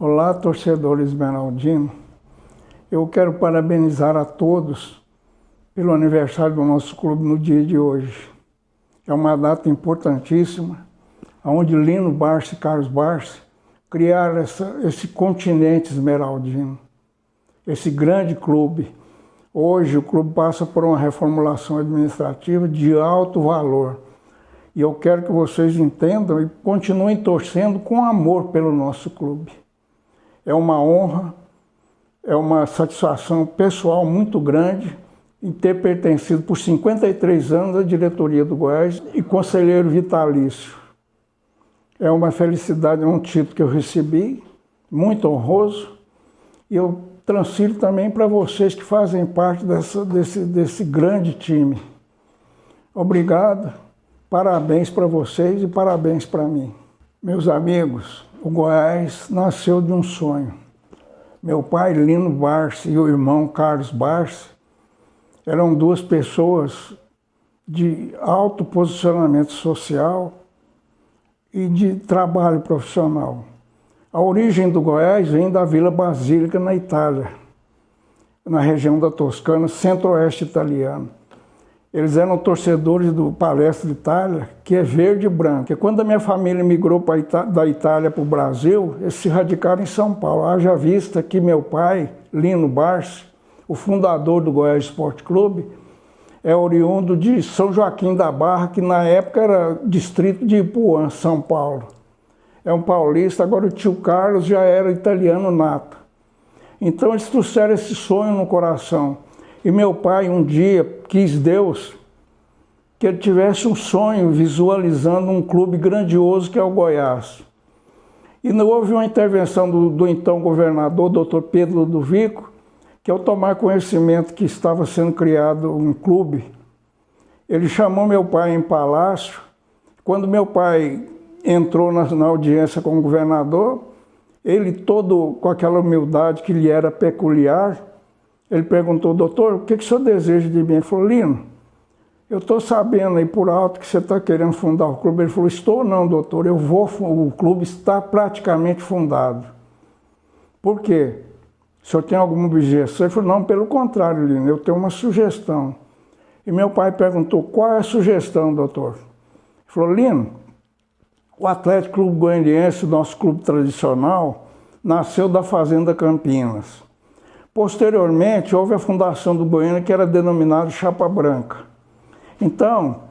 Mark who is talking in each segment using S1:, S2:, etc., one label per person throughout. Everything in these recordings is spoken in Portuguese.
S1: Olá, torcedores esmeraldinos. Eu quero parabenizar a todos pelo aniversário do nosso clube no dia de hoje. É uma data importantíssima, onde Lino Barsi e Carlos Barsi criaram esse continente esmeraldino, esse grande clube. Hoje o clube passa por uma reformulação administrativa de alto valor. E eu quero que vocês entendam e continuem torcendo com amor pelo nosso clube. É uma honra, é uma satisfação pessoal muito grande em ter pertencido por 53 anos à diretoria do Goiás e conselheiro vitalício. É uma felicidade, é um título que eu recebi, muito honroso, e eu transfiro também para vocês que fazem parte desse grande time. Obrigado, parabéns para vocês e parabéns para mim. Meus amigos, o Goiás nasceu de um sonho. Meu pai, Lino Barsi, e o irmão Carlos Barsi eram duas pessoas de alto posicionamento social e de trabalho profissional. A origem do Goiás vem da Vila Basílica, na Itália, na região da Toscana, centro-oeste italiano. Eles eram torcedores do Palestra Itália, que é verde e branco. E quando a minha família migrou da Itália para o Brasil, eles se radicaram em São Paulo. Haja vista que meu pai, Lino Barsi, o fundador do Goiás Esporte Clube, é oriundo de São Joaquim da Barra, que na época era distrito de Ipuã, São Paulo. É um paulista, agora o tio Carlos já era italiano nato. Então eles trouxeram esse sonho no coração. E meu pai um dia quis Deus que ele tivesse um sonho visualizando um clube grandioso que é o Goiás. E não houve uma intervenção do então governador, doutor Pedro Ludovico, que ao tomar conhecimento que estava sendo criado um clube, ele chamou meu pai em palácio. Quando meu pai entrou na audiência com o governador, ele todo com aquela humildade que lhe era peculiar, ele perguntou: doutor, o que o senhor deseja de mim? Ele falou: Lino, eu estou sabendo aí por alto que você está querendo fundar o clube. Ele falou: estou não, doutor, o clube está praticamente fundado. Por quê? O senhor tem alguma objeção? Ele falou: não, pelo contrário, Lino, eu tenho uma sugestão. E meu pai perguntou: qual é a sugestão, doutor? Ele falou: Lino, o Atlético Clube Goianiense, nosso clube tradicional, nasceu da Fazenda Campinas. Posteriormente, houve a fundação do Goiânia, que era denominado Chapa Branca. Então,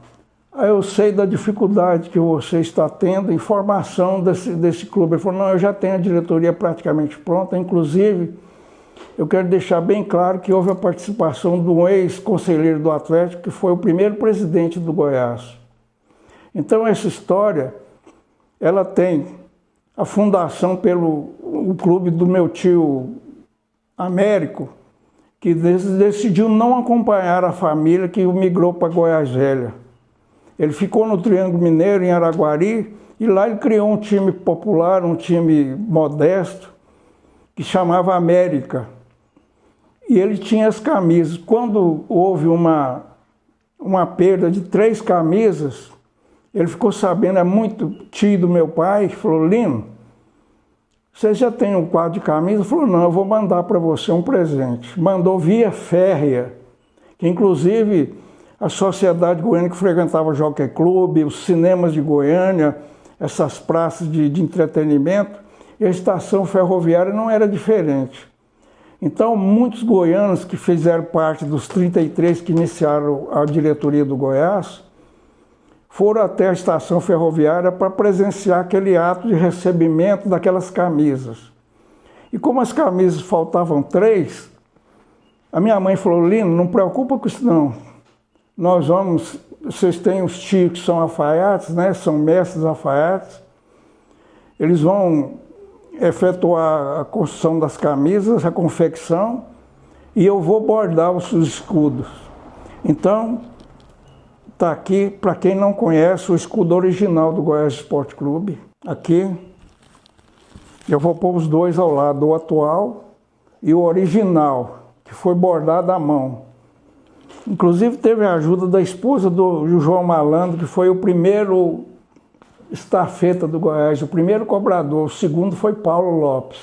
S1: eu sei da dificuldade que você está tendo em formação desse clube. Ele falou: não, eu já tenho a diretoria praticamente pronta, inclusive, eu quero deixar bem claro que houve a participação de um ex-conselheiro do Atlético, que foi o primeiro presidente do Goiás. Então, essa história, ela tem a fundação pelo clube do meu tio Américo, que decidiu não acompanhar a família que migrou para Goiás Velha. Ele ficou no Triângulo Mineiro, em Araguari, e lá ele criou um time popular, um time modesto, que chamava América. E ele tinha as camisas. Quando houve uma perda de 3 camisas, ele ficou sabendo, é muito tio do meu pai, falou: Lino, você já tem um quadro de camisa? Ele falou: não, eu vou mandar para você um presente. Mandou via férrea, que inclusive a sociedade goiana que frequentava o Jockey Clube, os cinemas de Goiânia, essas praças de entretenimento, e a estação ferroviária não era diferente. Então, muitos goianos que fizeram parte dos 33 que iniciaram a diretoria do Goiás, foram até a estação ferroviária para presenciar aquele ato de recebimento daquelas camisas. E como as camisas faltavam 3, a minha mãe falou: Lino, não preocupa com isso não. Vocês têm os tios que são alfaiates, né? São mestres alfaiates. Eles vão efetuar a construção das camisas, a confecção, e eu vou bordar os escudos. Então, está aqui, para quem não conhece, o escudo original do Goiás Esporte Clube. Aqui, eu vou pôr os dois ao lado, o atual e o original, que foi bordado à mão. Inclusive teve a ajuda da esposa do João Malandro, que foi o primeiro estafeta do Goiás, o primeiro cobrador, o segundo foi Paulo Lopes.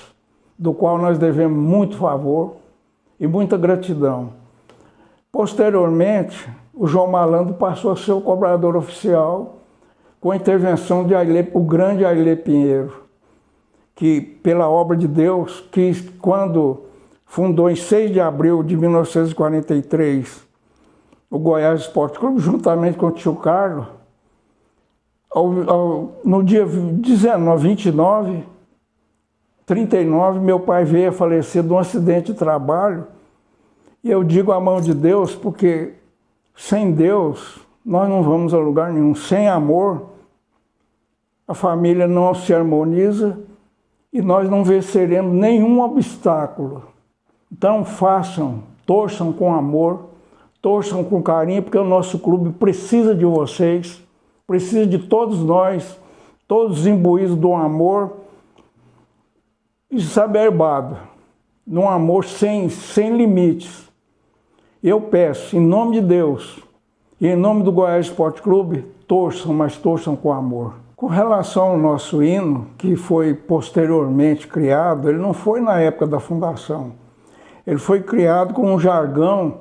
S1: do qual nós devemos muito favor e muita gratidão. Posteriormente, o João Malandro passou a ser o cobrador oficial com a intervenção de o grande Ailê Pinheiro, que, pela obra de Deus, que quando fundou em 6 de abril de 1943 o Goiás Esporte Clube, juntamente com o tio Carlos, no dia 29, 39, meu pai veio a falecer de um acidente de trabalho. E eu digo a mão de Deus, porque sem Deus nós não vamos a lugar nenhum. Sem amor, a família não se harmoniza e nós não venceremos nenhum obstáculo. Então façam, torçam com amor, torçam com carinho, porque o nosso clube precisa de vocês, precisa de todos nós, todos imbuídos do amor exacerbado, num amor sem limites. Eu peço, em nome de Deus e em nome do Goiás Esporte Clube, torçam, mas torçam com amor. Com relação ao nosso hino, que foi posteriormente criado, ele não foi na época da fundação. Ele foi criado com um jargão,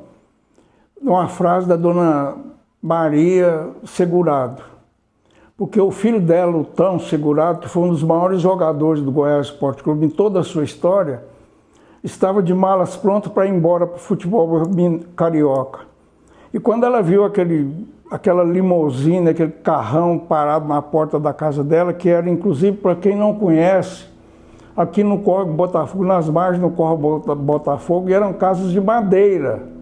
S1: uma frase da dona Maria Segurado. Porque o filho dela, o Tão Segurado, que foi um dos maiores jogadores do Goiás Esporte Clube em toda a sua história, estava de malas prontas para ir embora para o futebol carioca. E quando ela viu aquela limusine, aquele carrão parado na porta da casa dela, que era, inclusive, para quem não conhece, aqui no Córrego Botafogo, nas margens do Córrego Botafogo, eram casas de madeira.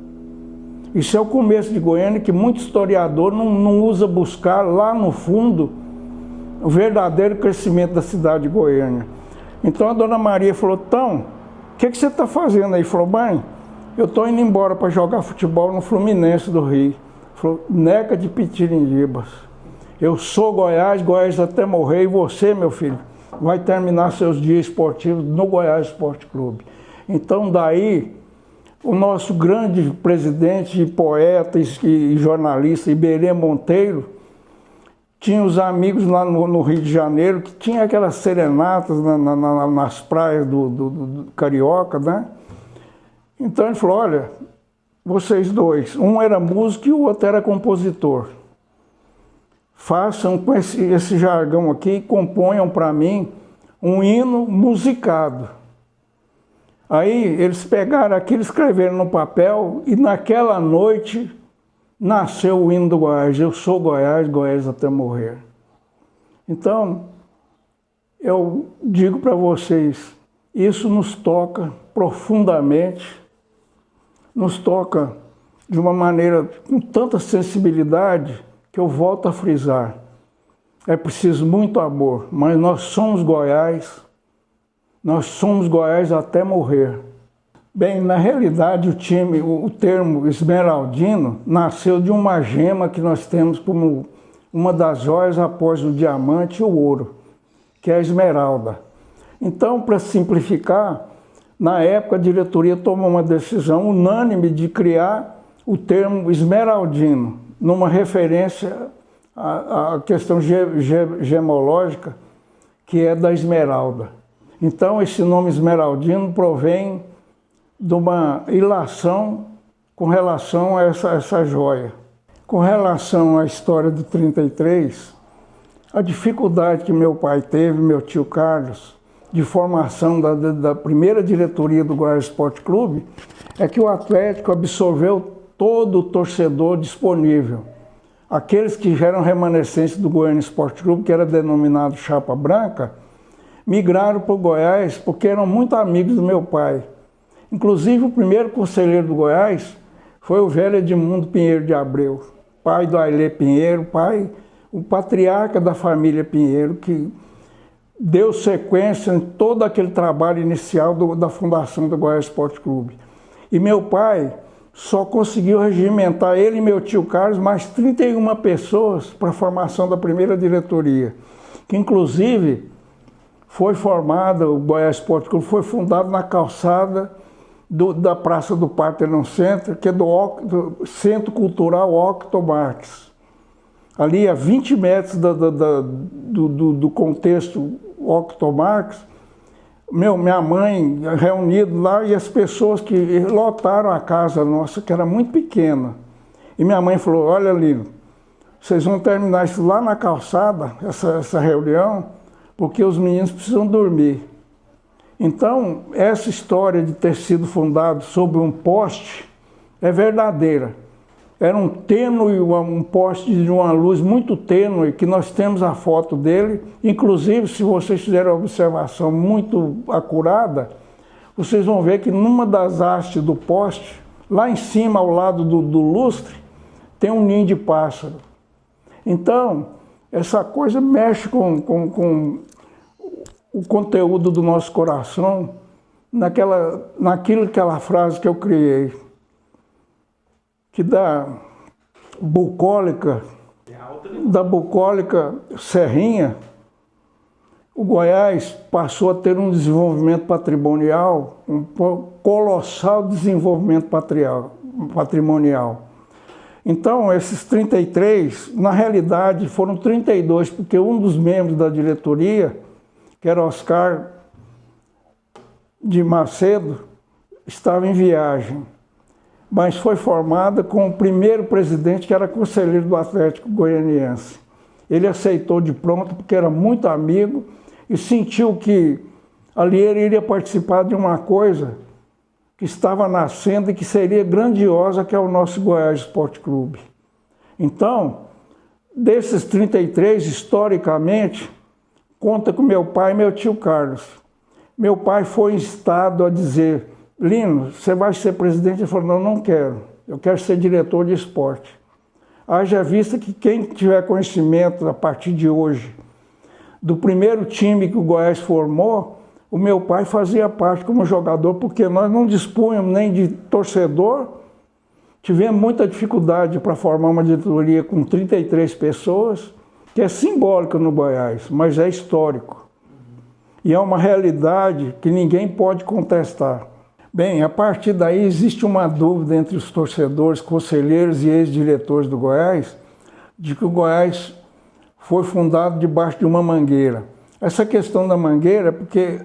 S1: Isso é o começo de Goiânia, que muito historiador não usa buscar lá no fundo o verdadeiro crescimento da cidade de Goiânia. Então a dona Maria falou: Tão, o que você está fazendo aí? Ele falou: mãe, eu estou indo embora para jogar futebol no Fluminense do Rio. Falou: neca de Pitirindibas. Eu sou Goiás, Goiás até morrer, e você, meu filho, vai terminar seus dias esportivos no Goiás Esporte Clube. Então daí, o nosso grande presidente, poeta e jornalista, Iberê Monteiro, tinha os amigos lá no Rio de Janeiro, que tinha aquelas serenatas nas praias do Carioca, né? Então ele falou: olha, vocês dois, um era músico e o outro era compositor. Façam com esse jargão aqui, componham para mim um hino musicado. Aí eles pegaram aquilo, escreveram no papel e naquela noite nasceu o hino do Goiás. Eu sou Goiás, Goiás até morrer. Então, eu digo para vocês, isso nos toca profundamente, nos toca de uma maneira com tanta sensibilidade que eu volto a frisar. É preciso muito amor, mas nós somos Goiás. Nós somos Goiás até morrer. Bem, na realidade, o termo esmeraldino nasceu de uma gema que nós temos como uma das joias após o diamante e o ouro, que é a esmeralda. Então, para simplificar, na época a diretoria tomou uma decisão unânime de criar o termo esmeraldino, numa referência à questão gemológica, que é da esmeralda. Então, esse nome esmeraldino provém de uma ilação com relação a essa joia. Com relação à história do 33, a dificuldade que meu pai teve, meu tio Carlos, de formação da primeira diretoria do Goiás Esporte Clube, é que o Atlético absorveu todo o torcedor disponível. Aqueles que já eram remanescentes do Goiânia Esporte Clube, que era denominado Chapa Branca, migraram para o Goiás porque eram muito amigos do meu pai. Inclusive, o primeiro conselheiro do Goiás foi o velho Edmundo Pinheiro de Abreu, pai do Ailê Pinheiro, o patriarca da família Pinheiro, que deu sequência em todo aquele trabalho inicial da fundação do Goiás Esporte Clube. E meu pai só conseguiu regimentar, ele e meu tio Carlos, mais 31 pessoas para a formação da primeira diretoria, que inclusive foi formada, o Goiás Esporte Clube foi fundado na calçada da Praça do Partenon Center, que é do Centro Cultural Octo Marx. Ali a 20 metros do contexto Octo Marx, minha mãe reunido lá e as pessoas que lotaram a casa nossa, que era muito pequena. E minha mãe falou, olha Lino, vocês vão terminar isso lá na calçada, essa reunião, porque os meninos precisam dormir. Então, essa história de ter sido fundado sob um poste é verdadeira. Era um tênue, um poste de uma luz muito tênue, que nós temos a foto dele. Inclusive, se vocês fizerem uma observação muito acurada, vocês vão ver que numa das hastes do poste, lá em cima, ao lado do lustre, tem um ninho de pássaro. Então, essa coisa mexe com o conteúdo do nosso coração, naquela frase que eu criei, que da bucólica Serrinha, o Goiás passou a ter um desenvolvimento patrimonial, um colossal desenvolvimento patrimonial. Então, esses 33, na realidade, foram 32, porque um dos membros da diretoria, que era Oscar de Macedo, estava em viagem, mas foi formada com o primeiro presidente, que era conselheiro do Atlético Goianiense. Ele aceitou de pronto, porque era muito amigo, e sentiu que ali ele iria participar de uma coisa que estava nascendo e que seria grandiosa, que é o nosso Goiás Esporte Clube. Então, desses 33, historicamente, conta com meu pai e meu tio Carlos. Meu pai foi instado a dizer, Lino, você vai ser presidente? Ele falou, não quero, eu quero ser diretor de esporte. Haja vista que quem tiver conhecimento a partir de hoje do primeiro time que o Goiás formou, o meu pai fazia parte como jogador, porque nós não dispunhamos nem de torcedor, tivemos muita dificuldade para formar uma diretoria com 33 pessoas, que é simbólica no Goiás, mas é histórico. E é uma realidade que ninguém pode contestar. Bem, a partir daí existe uma dúvida entre os torcedores, conselheiros e ex-diretores do Goiás, de que o Goiás foi fundado debaixo de uma mangueira. Essa questão da mangueira é porque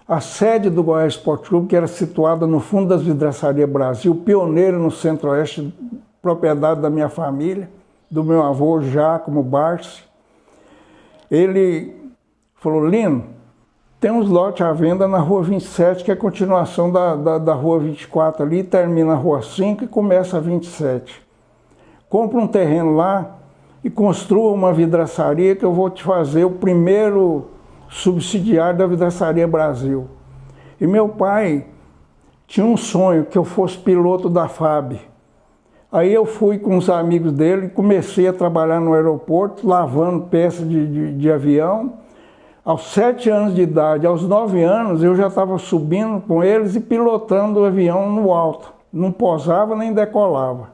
S1: a sede do Goiás Esporte Clube, que era situada no fundo das Vidraçaria Brasil, pioneira no Centro-Oeste, propriedade da minha família, do meu avô Giacomo Barsi, ele falou, Lino, tem uns lotes à venda na Rua 27, que é a continuação da Rua 24 ali, termina a Rua 5 e começa a 27. Compra um terreno lá e construa uma vidraçaria que eu vou te fazer o primeiro subsidiário da Vidraçaria Brasil. E meu pai tinha um sonho, que eu fosse piloto da FAB. Aí eu fui com os amigos dele, comecei a trabalhar no aeroporto, lavando peças de avião. Aos 7 anos de idade, aos 9 anos, eu já estava subindo com eles e pilotando o avião no alto. Não pousava nem decolava.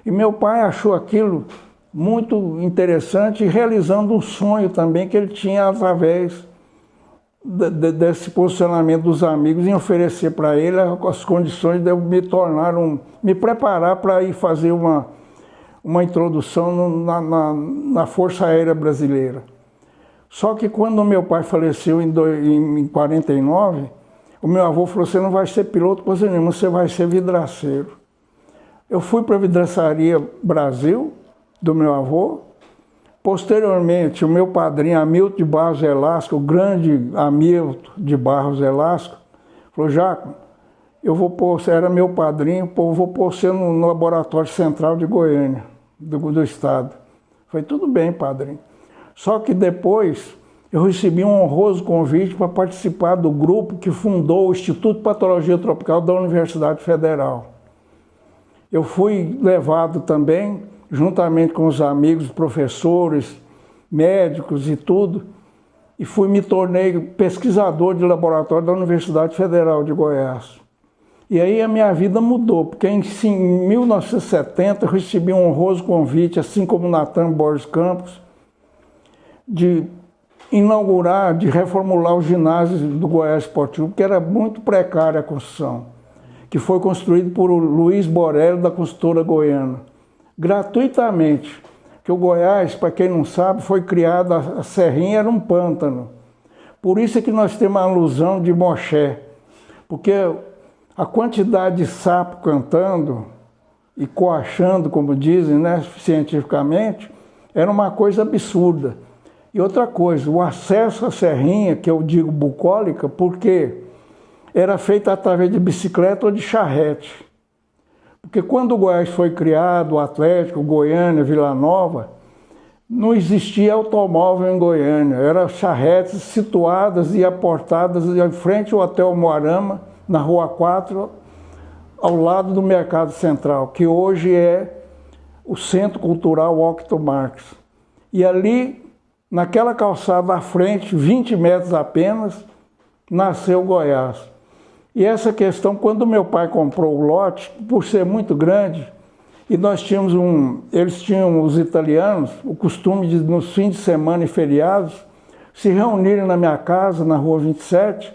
S1: E meu pai achou aquilo muito interessante, realizando um sonho também que ele tinha através desse posicionamento dos amigos, em oferecer para ele as condições de eu me preparar para ir fazer uma introdução na Força Aérea Brasileira. Só que quando meu pai faleceu em 49, o meu avô falou, você não vai ser piloto coisa nenhuma, você vai ser vidraceiro. Eu fui para a Vidraçaria Brasil, do meu avô. Posteriormente, o meu padrinho, Hamilton de Barros Velasco, o grande Hamilton de Barros Velasco, falou, Jaco, você era meu padrinho, eu vou pôr você no Laboratório Central de Goiânia, do estado. Falei, tudo bem, padrinho. Só que depois eu recebi um honroso convite para participar do grupo que fundou o Instituto de Patologia Tropical da Universidade Federal. Eu fui levado também, juntamente com os amigos, professores, médicos e tudo, e me tornei pesquisador de laboratório da Universidade Federal de Goiás. E aí a minha vida mudou, porque em 1970 eu recebi um honroso convite, assim como Natan Borges Campos, de inaugurar, de reformular o ginásio do Goiás Esporte Clube, que era muito precária a construção, que foi construído por Luiz Borelli, da construtora goiana, gratuitamente. Que o Goiás, para quem não sabe, foi criado, a Serrinha era um pântano. Por isso é que nós temos a alusão de moché, porque a quantidade de sapo cantando e coachando, como dizem, né, cientificamente, era uma coisa absurda. E outra coisa, o acesso à serrinha, que eu digo bucólica, porque era feito através de bicicleta ou de charrete. Porque quando o Goiás foi criado, o Atlético, Goiânia, Vila Nova, não existia automóvel em Goiânia. Eram charretes situadas e aportadas em frente ao Hotel Moarama, na Rua 4, ao lado do Mercado Central, que hoje é o Centro Cultural Washington Marx. E ali, naquela calçada à frente, 20 metros apenas, nasceu Goiás. E essa questão, quando meu pai comprou o lote, por ser muito grande, e nós tínhamos eles tinham, os italianos, o costume de, nos fins de semana e feriados, se reunirem na minha casa, na Rua 27,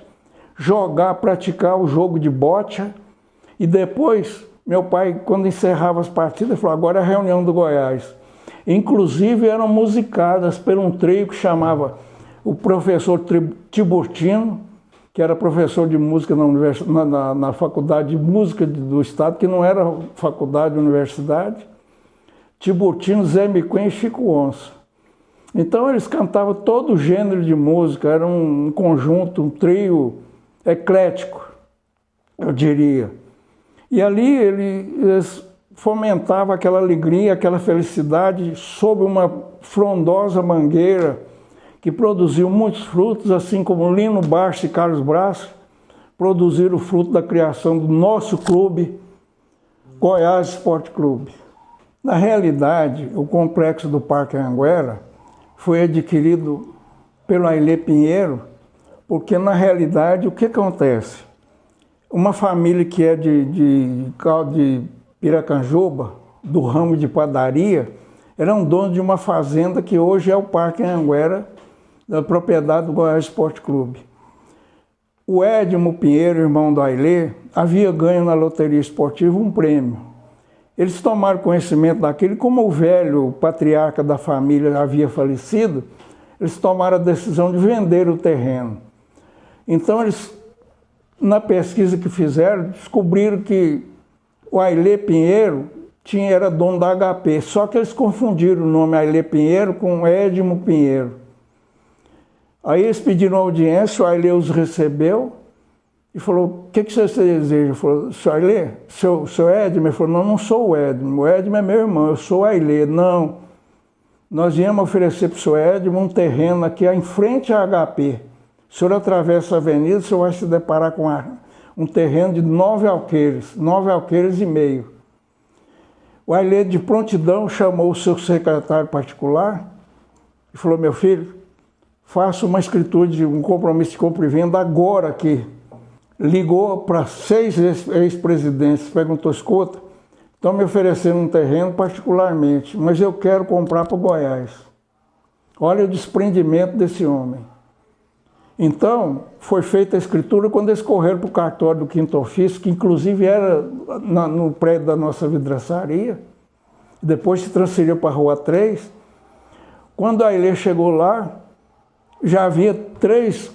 S1: praticar o jogo de bocha, e depois, meu pai, quando encerrava as partidas, falou, agora é a reunião do Goiás. Inclusive, eram musicadas por um trio que chamava o professor Tiburtino, que era professor de música na Faculdade de Música do Estado, que não era faculdade, universidade, Tiburtino, Zé Miquim e Chico Onça. Então eles cantavam todo o gênero de música, era um conjunto, um trio eclético, eu diria. E ali eles fomentavam aquela alegria, aquela felicidade sob uma frondosa mangueira, que produziu muitos frutos, assim como Lino Barça e Carlos Brás produziram o fruto da criação do nosso clube, Goiás Esporte Clube. Na realidade, o complexo do Parque Anhanguera foi adquirido pelo Ailê Pinheiro, porque na realidade o que acontece? Uma família que é de Piracanjuba, do ramo de padaria, eram donos de uma fazenda que hoje é o Parque Anhanguera, da propriedade do Goiás Esporte Clube. O Edmo Pinheiro, irmão do Ailê, havia ganho na loteria esportiva um prêmio. Eles tomaram conhecimento daquilo, como o velho patriarca da família havia falecido, eles tomaram a decisão de vender o terreno. Então eles, na pesquisa que fizeram, descobriram que o Ailê Pinheiro era dono da HP, só que eles confundiram o nome Ailê Pinheiro com Edmo Pinheiro. Aí eles pediram audiência, o Ailê os recebeu e falou, o que você deseja? Ele falou, seu Ailê, seu Edmo? Ele falou, não sou o Edmo é meu irmão, eu sou o Ailê. Não, nós íamos oferecer para o seu Edmo um terreno aqui em frente à HP. O senhor atravessa a avenida, o senhor vai se deparar com um terreno de 9 alqueires e meio. O Ailê, de prontidão, chamou o seu secretário particular e falou, meu filho, faça uma escritura de um compromisso de compra e venda agora aqui. Ligou para 6 ex-presidentes, perguntou, escuta, estão me oferecendo um terreno particularmente, mas eu quero comprar para o Goiás. Olha o desprendimento desse homem. Então, foi feita a escritura quando eles correram para o cartório do Quinto Ofício, que inclusive era no prédio da nossa vidraçaria, depois se transferiu para a Rua 3. Quando a Ailê chegou lá, já havia 3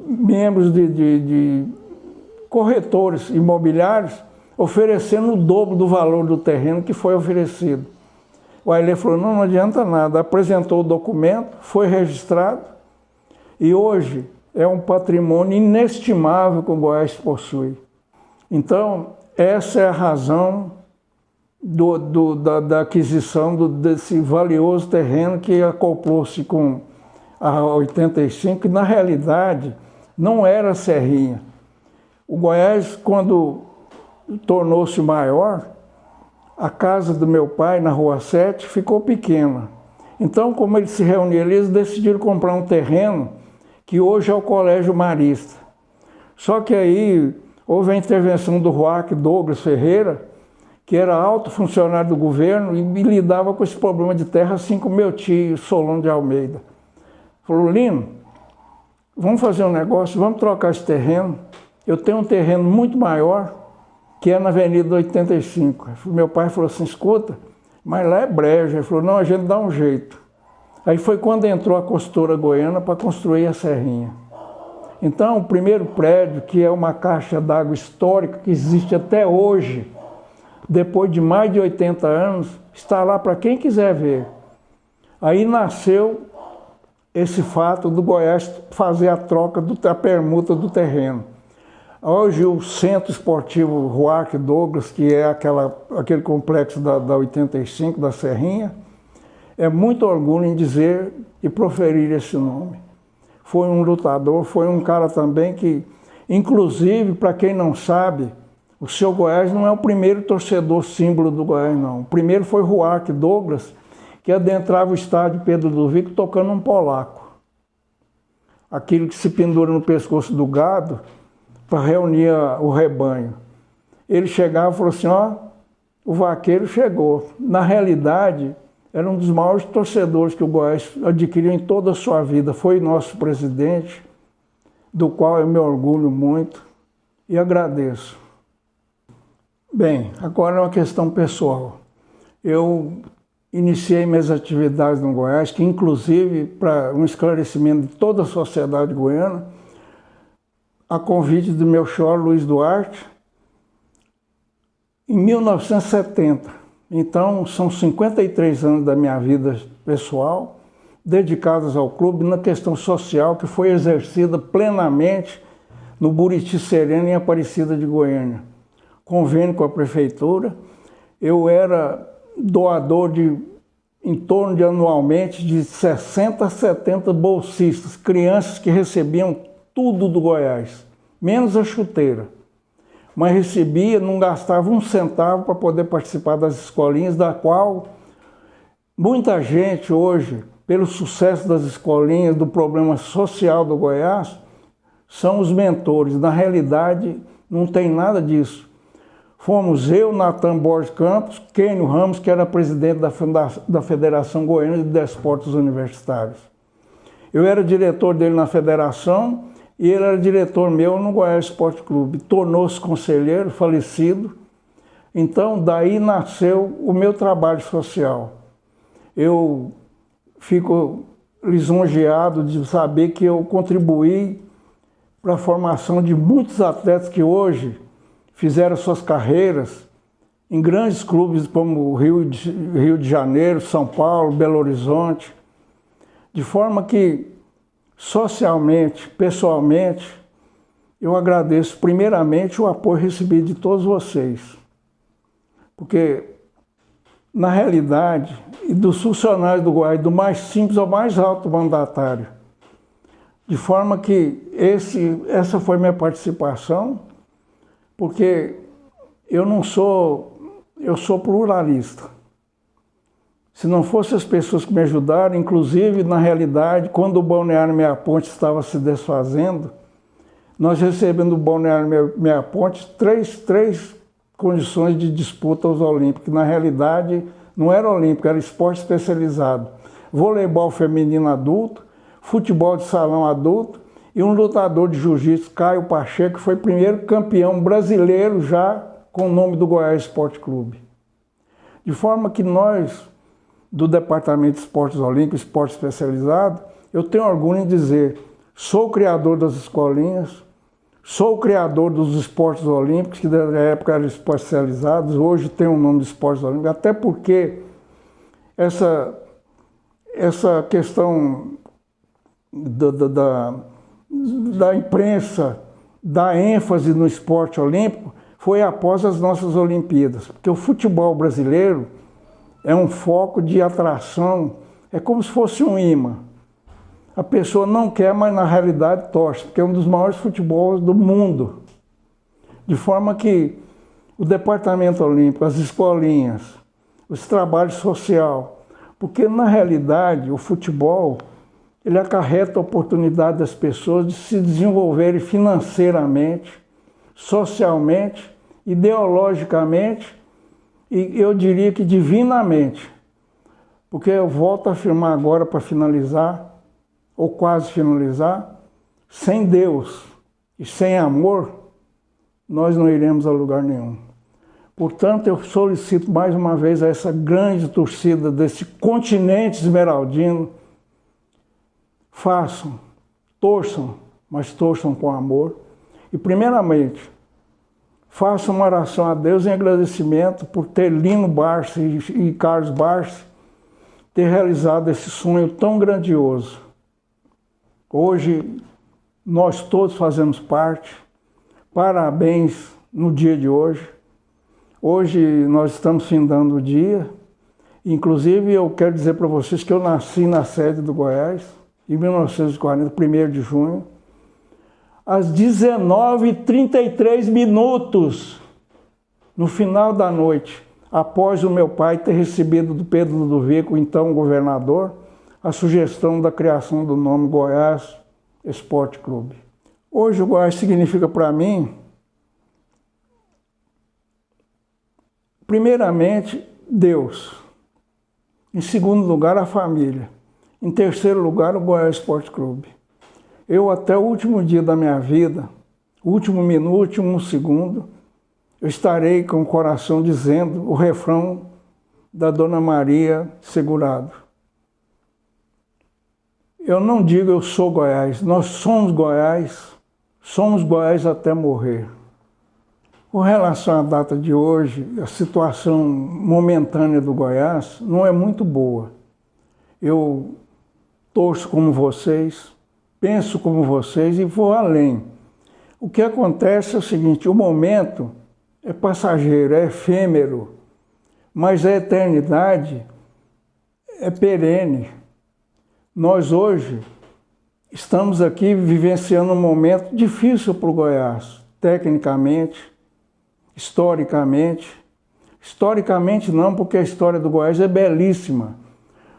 S1: membros de corretores imobiliários oferecendo o dobro do valor do terreno que foi oferecido. O Ailê falou, não adianta nada, apresentou o documento, foi registrado e hoje é um patrimônio inestimável que o Goiás possui. Então, essa é a razão da aquisição desse valioso terreno que acoplou-se com a 85, que na realidade não era serrinha. O Goiás, quando tornou-se maior, a casa do meu pai, na Rua 7, ficou pequena. Então, como eles se reuniram, eles decidiram comprar um terreno que hoje é o Colégio Marista. Só que aí houve a intervenção do RUAC Douglas Ferreira, que era alto funcionário do governo e lidava com esse problema de terra, assim como meu tio, Solon de Almeida. Falou, Lino, vamos fazer um negócio, vamos trocar esse terreno. Eu tenho um terreno muito maior, que é na Avenida 85. Meu pai falou assim, escuta, mas lá é brejo. Ele falou, não, a gente dá um jeito. Aí foi quando entrou a costura goiana para construir a serrinha. Então, o primeiro prédio, que é uma caixa d'água histórica que existe até hoje, depois de mais de 80 anos, está lá para quem quiser ver. Aí nasceu esse fato do Goiás fazer a troca, a permuta do terreno. Hoje o Centro Esportivo Ruark Douglas, que é aquele complexo da 85, da Serrinha, é muito orgulho em dizer e proferir esse nome. Foi um lutador, foi um cara também que, inclusive, para quem não sabe, o seu Goiás não é o primeiro torcedor símbolo do Goiás, não. O primeiro foi Ruark Douglas, que adentrava o estádio Pedro Ludovico tocando um polaco. Aquilo que se pendura no pescoço do gado para reunir o rebanho. Ele chegava e falou assim, ó, o vaqueiro chegou. Na realidade, era um dos maiores torcedores que o Goiás adquiriu em toda a sua vida. Foi nosso presidente, do qual eu me orgulho muito e agradeço. Bem, agora é uma questão pessoal. Eu iniciei minhas atividades no Goiás, que inclusive, para um esclarecimento de toda a sociedade goiana, a convite do meu xará Luiz Duarte, em 1970. Então, são 53 anos da minha vida pessoal, dedicados ao clube, na questão social, que foi exercida plenamente no Buriti Sereno, em Aparecida de Goiânia. Convênio com a prefeitura, eu era doador em torno de anualmente de 60 a 70 bolsistas, crianças que recebiam tudo do Goiás, menos a chuteira. Mas recebia, não gastava um centavo para poder participar das escolinhas, da qual muita gente hoje, pelo sucesso das escolinhas, do problema social do Goiás, são os mentores. Na realidade, não tem nada disso. Fomos eu, Natan Borges Campos, Kênio Ramos, que era presidente da Federação Goiana de Desportos Universitários. Eu era diretor dele na federação e ele era diretor meu no Goiás Esporte Clube. Tornou-se conselheiro, falecido. Então, daí nasceu o meu trabalho social. Eu fico lisonjeado de saber que eu contribuí para a formação de muitos atletas que hoje fizeram suas carreiras em grandes clubes como Rio de Janeiro, São Paulo, Belo Horizonte, de forma que, socialmente, pessoalmente, eu agradeço primeiramente o apoio recebido de todos vocês, porque, na realidade, e dos funcionários do Goiás, do mais simples ao mais alto mandatário, de forma que essa foi minha participação, porque eu sou pluralista. Se não fossem as pessoas que me ajudaram, inclusive, na realidade, quando o Balneário Meia Ponte estava se desfazendo, nós recebemos do Balneário Meia Ponte três condições de disputa aos Olímpicos, que na realidade não era olímpico, era esporte especializado. Voleibol feminino adulto, futebol de salão adulto, e um lutador de jiu-jitsu, Caio Pacheco, que foi o primeiro campeão brasileiro já com o nome do Goiás Esporte Clube. De forma que nós, do Departamento de Esportes Olímpicos, Esporte Especializado, eu tenho orgulho em dizer, sou o criador das escolinhas, sou o criador dos esportes olímpicos, que na época eram especializados, hoje tem o nome de esportes olímpicos, até porque essa questão da imprensa, da ênfase no esporte olímpico, foi após as nossas Olimpíadas. Porque o futebol brasileiro é um foco de atração, é como se fosse um imã. A pessoa não quer, mas na realidade torce, porque é um dos maiores futebols do mundo. De forma que o Departamento Olímpico, as escolinhas, os trabalhos social, porque na realidade o futebol ele acarreta a oportunidade das pessoas de se desenvolverem financeiramente, socialmente, ideologicamente e eu diria que divinamente. Porque eu volto a afirmar agora para finalizar, ou quase finalizar, sem Deus e sem amor, nós não iremos a lugar nenhum. Portanto, eu solicito mais uma vez a essa grande torcida desse continente esmeraldino, façam, torçam mas torçam com amor. E, primeiramente, façam uma oração a Deus em agradecimento por ter Lino Barsi e Carlos Barsi ter realizado esse sonho tão grandioso. Hoje, nós todos fazemos parte. Parabéns no dia de hoje. Hoje nós estamos findando o dia. Inclusive, eu quero dizer para vocês que eu nasci na sede do Goiás, em 1940, 1º de junho, às 19h33, no final da noite, após o meu pai ter recebido do Pedro Ludovico, então governador, a sugestão da criação do nome Goiás Esporte Clube. Hoje o Goiás significa para mim, primeiramente, Deus. Em segundo lugar, a família. Em terceiro lugar, o Goiás Esporte Clube. Eu, até o último dia da minha vida, último minuto, último segundo, eu estarei com o coração dizendo o refrão da Dona Maria segurado. Eu não digo eu sou Goiás, nós somos Goiás até morrer. Com relação à data de hoje, a situação momentânea do Goiás não é muito boa. Eu torço como vocês, penso como vocês e vou além. O que acontece é o seguinte, o momento é passageiro, é efêmero, mas a eternidade é perene. Nós hoje estamos aqui vivenciando um momento difícil para o Goiás, tecnicamente, historicamente. Historicamente não, porque a história do Goiás é belíssima.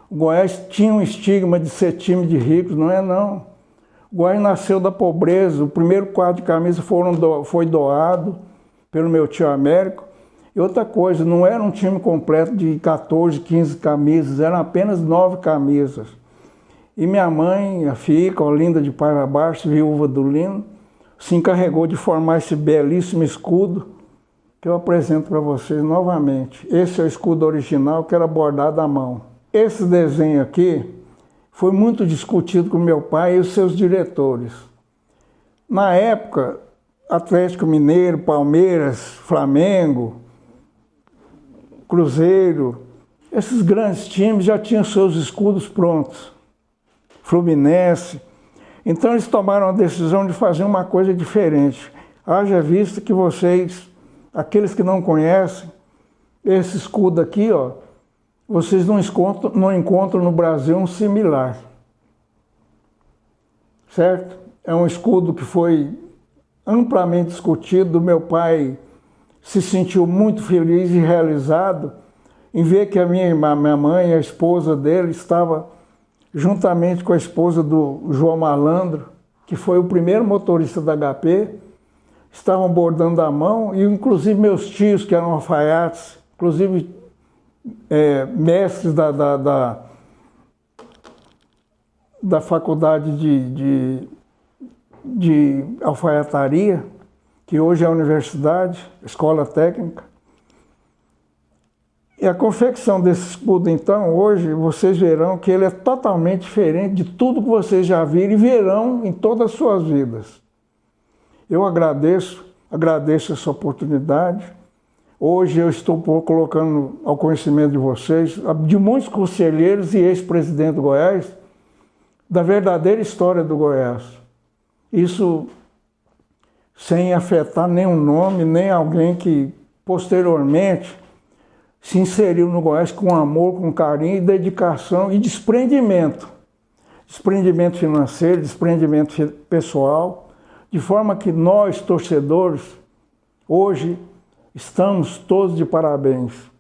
S1: O Goiás tinha um estigma de ser time de ricos, não é não. O Goiás nasceu da pobreza, o primeiro quadro de camisa foi doado pelo meu tio Américo. E outra coisa, não era um time completo de 14, 15 camisas, eram apenas 9 camisas. E minha mãe, a Fica, Olinda de Paiva Barsi, viúva do Lino, se encarregou de formar esse belíssimo escudo que eu apresento para vocês novamente. Esse é o escudo original que era bordado à mão. Esse desenho aqui foi muito discutido com meu pai e os seus diretores. Na época, Atlético Mineiro, Palmeiras, Flamengo, Cruzeiro, esses grandes times já tinham seus escudos prontos. Fluminense. Então eles tomaram a decisão de fazer uma coisa diferente. Haja vista que vocês, aqueles que não conhecem, esse escudo aqui, ó, vocês não encontram no Brasil um similar. Certo? É um escudo que foi amplamente discutido. Meu pai se sentiu muito feliz e realizado em ver que a minha mãe, a esposa dele, estava juntamente com a esposa do João Malandro, que foi o primeiro motorista da HP, estavam bordando à mão, e inclusive meus tios, que eram alfaiates, inclusive mestres da faculdade de alfaiataria, que hoje é a universidade, escola técnica. E a confecção desse escudo, então, hoje, vocês verão que ele é totalmente diferente de tudo que vocês já viram e verão em todas as suas vidas. Eu agradeço essa oportunidade. Hoje eu estou colocando ao conhecimento de vocês, de muitos conselheiros e ex-presidente do Goiás, da verdadeira história do Goiás. Isso sem afetar nenhum nome, nem alguém que posteriormente se inseriu no Goiás com amor, com carinho e dedicação e desprendimento. Desprendimento financeiro, desprendimento pessoal, de forma que nós, torcedores, hoje estamos todos de parabéns.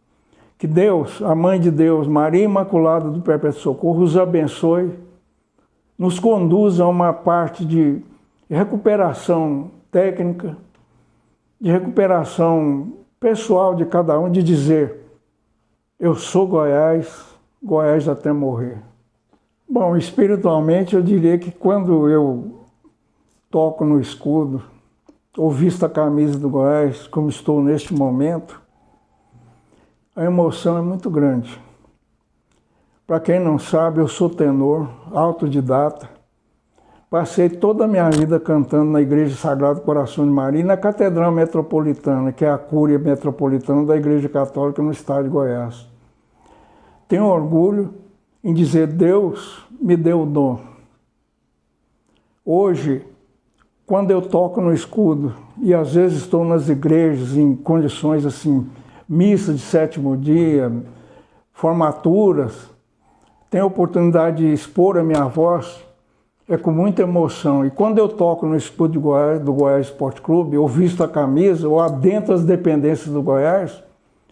S1: Que Deus, a Mãe de Deus, Maria Imaculada do Perpétuo Socorro, os abençoe, nos conduza a uma parte de recuperação técnica, de recuperação pessoal de cada um, de dizer: eu sou Goiás, Goiás até morrer. Bom, espiritualmente eu diria que quando eu toco no escudo, ou visto a camisa do Goiás, como estou neste momento, a emoção é muito grande. Para quem não sabe, eu sou tenor, autodidata. Passei toda a minha vida cantando na Igreja Sagrado Coração de Maria e na Catedral Metropolitana, que é a Cúria Metropolitana da Igreja Católica no estado de Goiás. Tenho orgulho em dizer: Deus me deu o dom. Hoje, quando eu toco no escudo, e às vezes estou nas igrejas em condições assim, missa de sétimo dia, formaturas, tenho a oportunidade de expor a minha voz, é com muita emoção. E quando eu toco no escudo de Goiás, do Goiás Esporte Clube, ou visto a camisa, ou adentro as dependências do Goiás,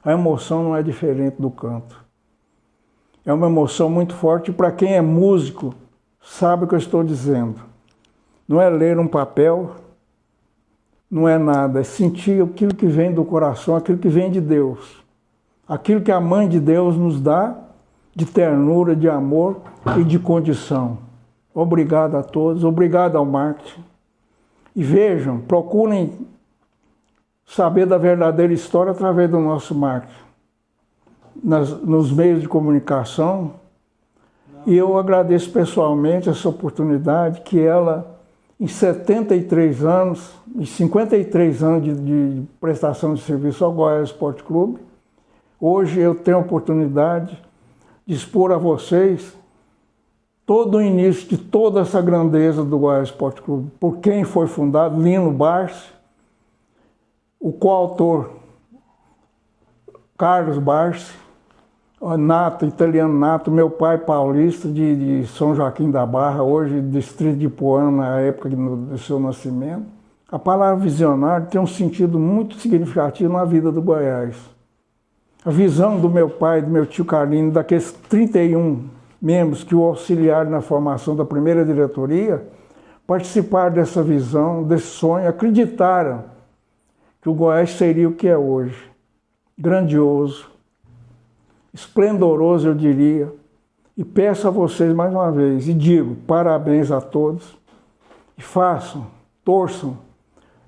S1: a emoção não é diferente do canto. É uma emoção muito forte, e para quem é músico, sabe o que eu estou dizendo. Não é ler um papel, não é nada, é sentir aquilo que vem do coração, aquilo que vem de Deus. Aquilo que a Mãe de Deus nos dá de ternura, de amor e de condição. Obrigado a todos, obrigado ao marketing. E vejam, procurem saber da verdadeira história através do nosso marketing, nos meios de comunicação. E eu agradeço pessoalmente essa oportunidade que ela, em 73 anos, em 53 anos de prestação de serviço ao Goiás Esporte Clube, hoje eu tenho a oportunidade de expor a vocês todo o início de toda essa grandeza do Goiás Esporte Clube, por quem foi fundado, Lino Barsi, o coautor Carlos Barsi, nato, italiano nato, meu pai paulista de São Joaquim da Barra, hoje distrito de Ipuã, na época do seu nascimento. A palavra visionário tem um sentido muito significativo na vida do Goiás. A visão do meu pai, do meu tio Carlino, daqueles 31 membros que o auxiliaram na formação da primeira diretoria, participaram dessa visão, desse sonho, acreditaram que o Goiás seria o que é hoje. Grandioso, esplendoroso, eu diria. E peço a vocês mais uma vez, e digo, parabéns a todos, e façam, torçam.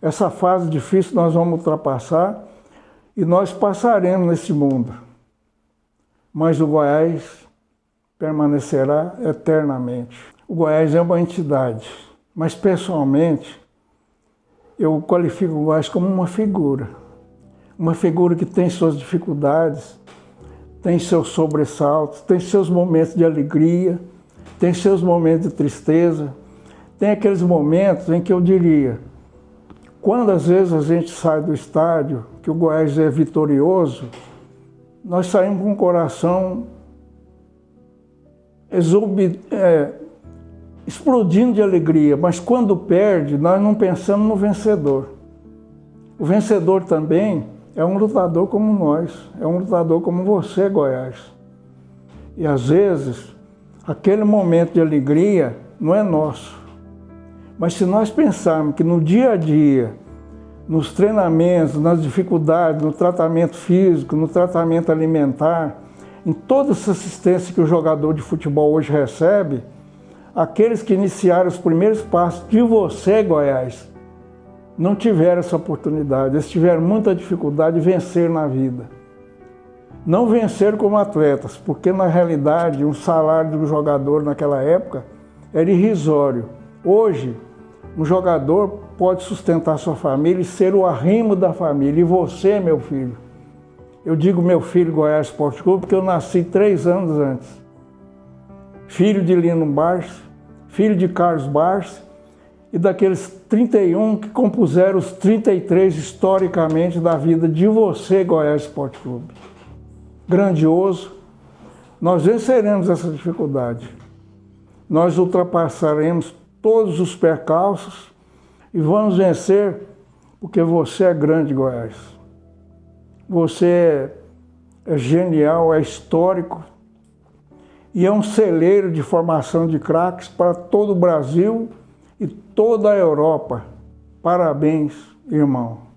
S1: Essa fase difícil nós vamos ultrapassar, e nós passaremos nesse mundo. Mas o Goiás permanecerá eternamente. O Goiás é uma entidade, mas pessoalmente eu qualifico o Goiás como uma figura que tem suas dificuldades, tem seus sobressaltos, tem seus momentos de alegria, tem seus momentos de tristeza, tem aqueles momentos em que eu diria, quando às vezes a gente sai do estádio, que o Goiás é vitorioso, nós saímos com o coração explodindo de alegria, mas quando perde, nós não pensamos no vencedor. O vencedor também é um lutador como nós, é um lutador como você, Goiás. E às vezes, aquele momento de alegria não é nosso. Mas se nós pensarmos que no dia a dia, nos treinamentos, nas dificuldades, no tratamento físico, no tratamento alimentar, em toda essa assistência que o jogador de futebol hoje recebe, aqueles que iniciaram os primeiros passos de você, Goiás, não tiveram essa oportunidade. Eles tiveram muita dificuldade de vencer na vida. Não vencer como atletas, porque na realidade o salário do jogador naquela época era irrisório. Hoje, um jogador pode sustentar sua família e ser o arrimo da família. E você, meu filho, eu digo meu filho Goiás Esporte Clube porque eu nasci 3 anos antes. Filho de Lino Barsi, filho de Carlos Barsi e daqueles 31 que compuseram os 33 historicamente da vida de você, Goiás Esporte Clube. Grandioso, nós venceremos essa dificuldade. Nós ultrapassaremos todos os percalços e vamos vencer porque você é grande, Goiás. Você é genial, é histórico e é um celeiro de formação de craques para todo o Brasil e toda a Europa. Parabéns, irmão.